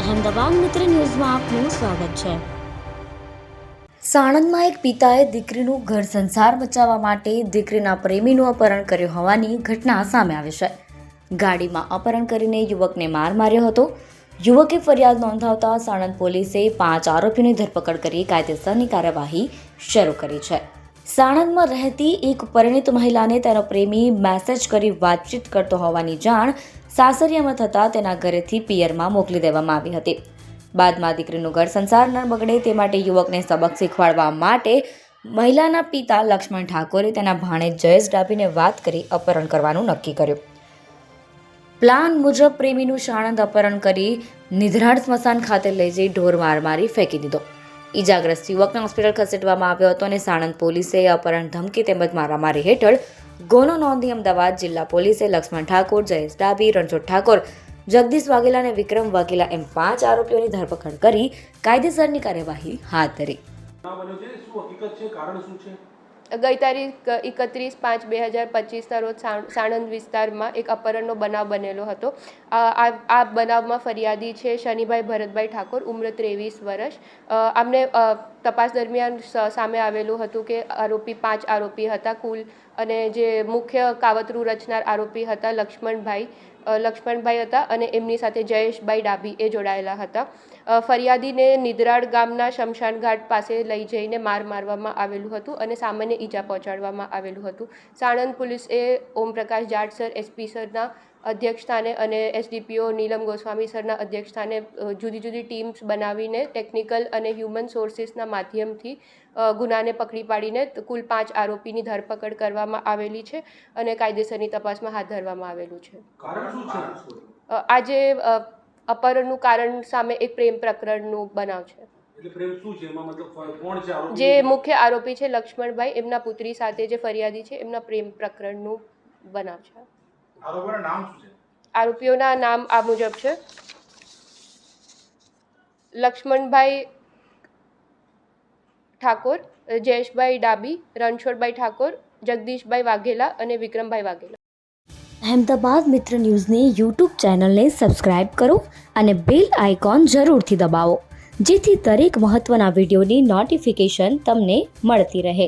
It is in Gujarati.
અહેમદાબાદ મિત્ર ન્યૂઝમાં આપનું સ્વાગત છે। સાણંદમાં એક પિતાએ દીકરીનું ઘર સંસાર બચાવવા માટે દીકરીના પ્રેમીનું અપહરણ કર્યું હોવાની ઘટના સામે આવી છે। ગાડીમાં અપહરણ કરીને યુવકને માર માર્યો હતો। યુવકે ફરિયાદ નોંધાવતા સાણંદ પોલીસે 5 આરોપીઓની ધરપકડ કરી કાયદેસરની કાર્યવાહી શરૂ કરી છે। સાણંદમાં રહેતી એક પરિણીત મહિલાને તેનો પ્રેમી મેસેજ કરી વાતચીત કરતો હોવાની જાણ સાસરિયામાં થતાં તેના ઘરેથી પિયરમાં મોકલી દેવામાં આવી હતી। બાદમાં દીકરીનું ઘર સંસાર ન બગડે તે માટે યુવકને સબક શીખવાડવા માટે મહિલાના પિતા લક્ષ્મણ ઠાકોરે તેના ભાણેજ જયેશ ડાભીને વાત કરી અપહરણ કરવાનું નક્કી કર્યું। પ્લાન મુજબ પ્રેમીનું સાણંદ અપહરણ કરી નિધરાડ સ્મશાન ખાતે લઈ જઈ ઢોર માર મારી ફેંકી દીધો। ઈજાગ્રસ્ત યુવકને હોસ્પિટલ ખસેડવામાં આવ્યો હતો અને સાણંદ પોલીસે અપહરણ ધમકી તેમજ મારામારી હેઠળ ગુનો નોંધી અમદાવાદ જિલ્લા પોલીસે લક્ષ્મણ ઠાકોર, જયેશ ડાભી, રણછોડ ઠાકોર, જગદીશ વાઘેલા અને વિક્રમ વાઘેલા એમ 5 આરોપીઓની ધરપકડ કરી કાયદેસરની કાર્યવાહી હાથ ધરી। ગઈ તારીખ 31/5/2025 રોજ સાણંદ વિસ્તારમાં એક અપહરણનો બનાવ બનેલો હતો। આ બનાવમાં ફરિયાદી છે શનિભાઈ ભરતભાઈ ઠાકોર, ઉંમર 23 વર્ષ। આમને તપાસ દરમિયાન સામે આવેલું હતું કે આરોપી 5 આરોપી હતા કુલ, અને જે મુખ્ય કાવતરું રચનાર આરોપી હતા લક્ષ્મણભાઈ હતા અને એમની સાથે જયેશભાઈ ડાભી એ જોડાયેલા હતા। ફરિયાદીને નિધરાડ ગામના શમશાન ઘાટ પાસે લઈ જઈને મારવામાં આવેલું હતું અને સામાન્ય ઈજા પહોંચાડવામાં આવેલું હતું। સાણંદ પોલીસે ઓમપ્રકાશ જાટ સર, એસપી સરના અધ્યક્ષસ્થાને અને એસડીપીઓ નીલમ ગોસ્વામી સરના અધ્યક્ષસ્થાને જુદી જુદી ટીમ્સ બનાવીને ટેકનિકલ અને હ્યુમન સોર્સિસના માધ્યમથી ગુનાને પકડી પાડીને કુલ 5 આરોપીની ધરપકડ કરવામાં આવેલી છે અને કાયદેસરની તપાસમાં હાથ ધરવામાં આવેલું છે। આજે અપહરણનું કારણ સામે એક પ્રેમ પ્રકરણનું બનાવ છે। જે મુખ્ય આરોપી છે લક્ષ્મણભાઈ, એમના પુત્રી સાથે જે ફરિયાદી છે એમના પ્રેમ પ્રકરણનું બનાવ છે। આરોપીઓના નામ આ મુજબ છે: લક્ષ્મણભાઈ ઠાકોર, જયેશભાઈ ડાભી, રણછોડભાઈ ઠાકોર, જગદીશભાઈ વાઘેલા અને વિક્રમભાઈ વાઘેલા। અહેમદાબાદ મિત્ર ન્યૂઝની યુટ્યુબ ચેનલને સબસ્ક્રાઇબ કરો અને બેલ આઇકોન જરૂરથી દબાવો, જેથી દરેક મહત્ત્વના વિડીયોની નોટિફિકેશન તમને મળતી રહે।